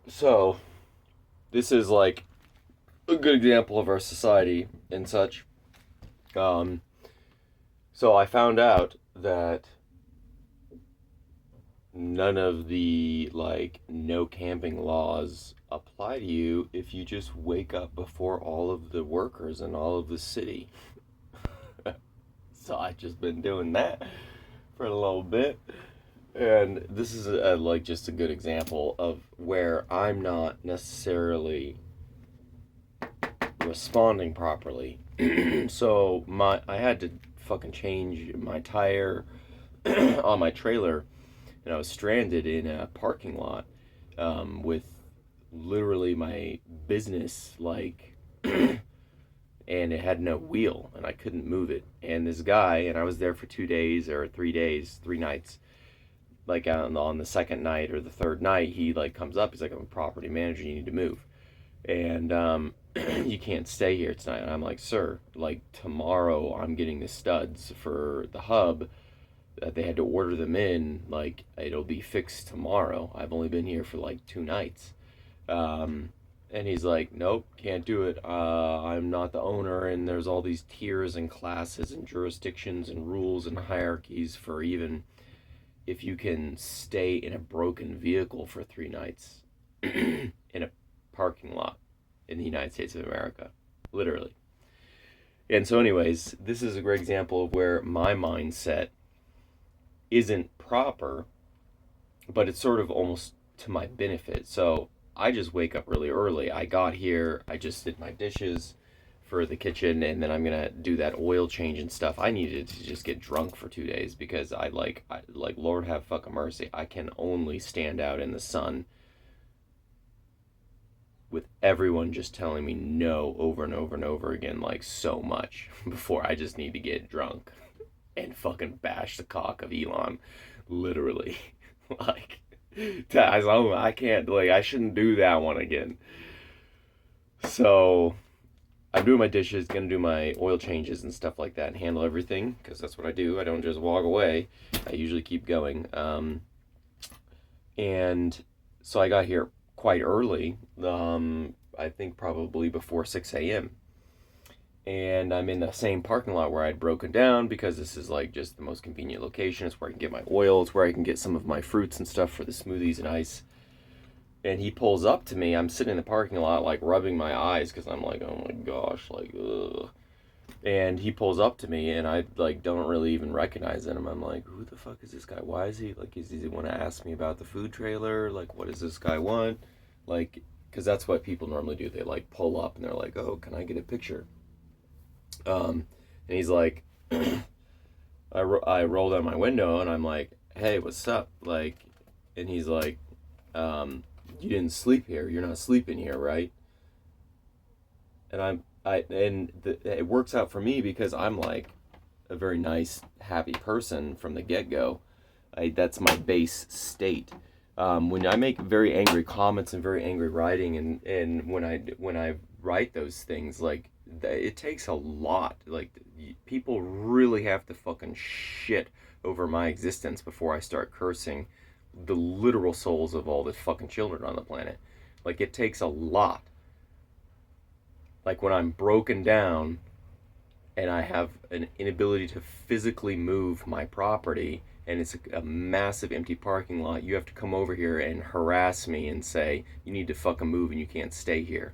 So, this is like a good example of our society and such. Um, so I found out that none of the like no camping laws apply to you if you just wake up before all of the workers in all of the city. So I've just been doing that for a little bit. And this is like just a good example of where I'm not necessarily responding properly. So I had to fucking change my tire on my trailer, and I was stranded in a parking lot with literally my business and it had no wheel, and I couldn't move it. And this guy, and I was there for 2 days or 3 days, 3 nights. Like on the second night or the third night, he like comes up. He's like, "I'm a property manager. You need to move." And you can't stay here tonight. And I'm like, sir, like tomorrow I'm getting the studs for the hub. They had to order them in. Like it'll be fixed tomorrow. I've only been here for like 2 nights. Um, and he's like, nope, can't do it. I'm not the owner, and there's all these tiers and classes and jurisdictions and rules and hierarchies for even if you can stay in a broken vehicle for 3 nights in a parking lot in the United States of America, literally. And so, anyways, this is a great example of where my mindset isn't proper, but it's sort of almost to my benefit. So I just wake up really early. I got here, I just did my dishes for the kitchen, and then I'm gonna do that oil change and stuff. I needed to just get drunk for 2 days because I like Lord have fucking mercy. I can only stand out in the sun with everyone just telling me no over and over and over again, like so much, before I just need to get drunk and fucking bash the cock of Elon, literally. like, I can't, like, I shouldn't do that one again. So, I'm doing my dishes, gonna do my oil changes and stuff like that, and handle everything, because that's what I do. I don't just walk away, I usually keep going. And so I got here quite early, I think probably before 6 a.m. And I'm in the same parking lot where I'd broken down because this is like just the most convenient location. It's where I can get my oil, it's where I can get some of my fruits and stuff for the smoothies and ice. And he pulls up to me. I'm sitting in the parking lot, like rubbing my eyes because I'm like, oh my gosh, like, ugh. And he pulls up to me, and I like don't really even recognize him. I'm like, who the fuck is this guy? Why is he like? Is he want to ask me about the food trailer? Like, what does this guy want? Like, because that's what people normally do. They like pull up and they're like, oh, can I get a picture? And he's like, I roll down my window and I'm like, hey, what's up? Like, and he's like, you didn't sleep here. You're not sleeping here, right? And it works out for me because I'm like a very nice, happy person from the get go. That's my base state. When I make very angry comments and very angry writing, and when I write those things, like it takes a lot. Like people really have to fucking shit over my existence before I start cursing the literal souls of all the fucking children on the planet. Like it takes a lot. Like when I'm broken down and I have an inability to physically move my property and it's a massive empty parking lot, you have to come over here and harass me and say, you need to fucking move and you can't stay here.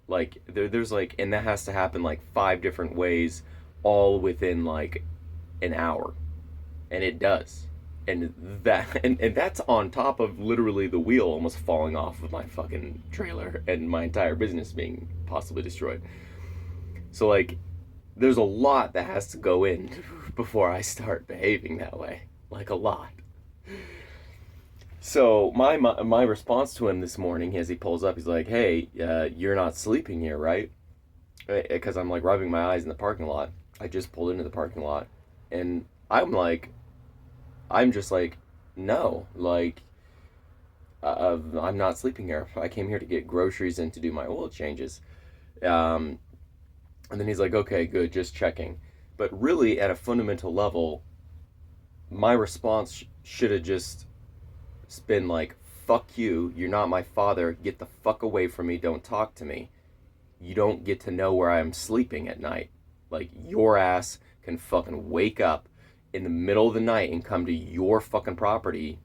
Like, there's like, and that has to happen like 5 different ways, all within like an hour. And it does. And that's on top of literally the wheel almost falling off of my fucking trailer and my entire business being possibly destroyed. So like there's a lot that has to go in before I start behaving that way. Like a lot. So my response to him this morning as he pulls up, he's like, "Hey, you're not sleeping here, right?" Because I'm like rubbing my eyes in the parking lot. I just pulled into the parking lot, and I'm just like, no, like I'm not sleeping here. I came here to get groceries and to do my oil changes. Um, and then he's like, okay, good, just checking. But really, at a fundamental level, my response should have just been like, fuck you, you're not my father, get the fuck away from me, don't talk to me. You don't get to know where I'm sleeping at night. Like, your ass can fucking wake up in the middle of the night and come to your fucking property.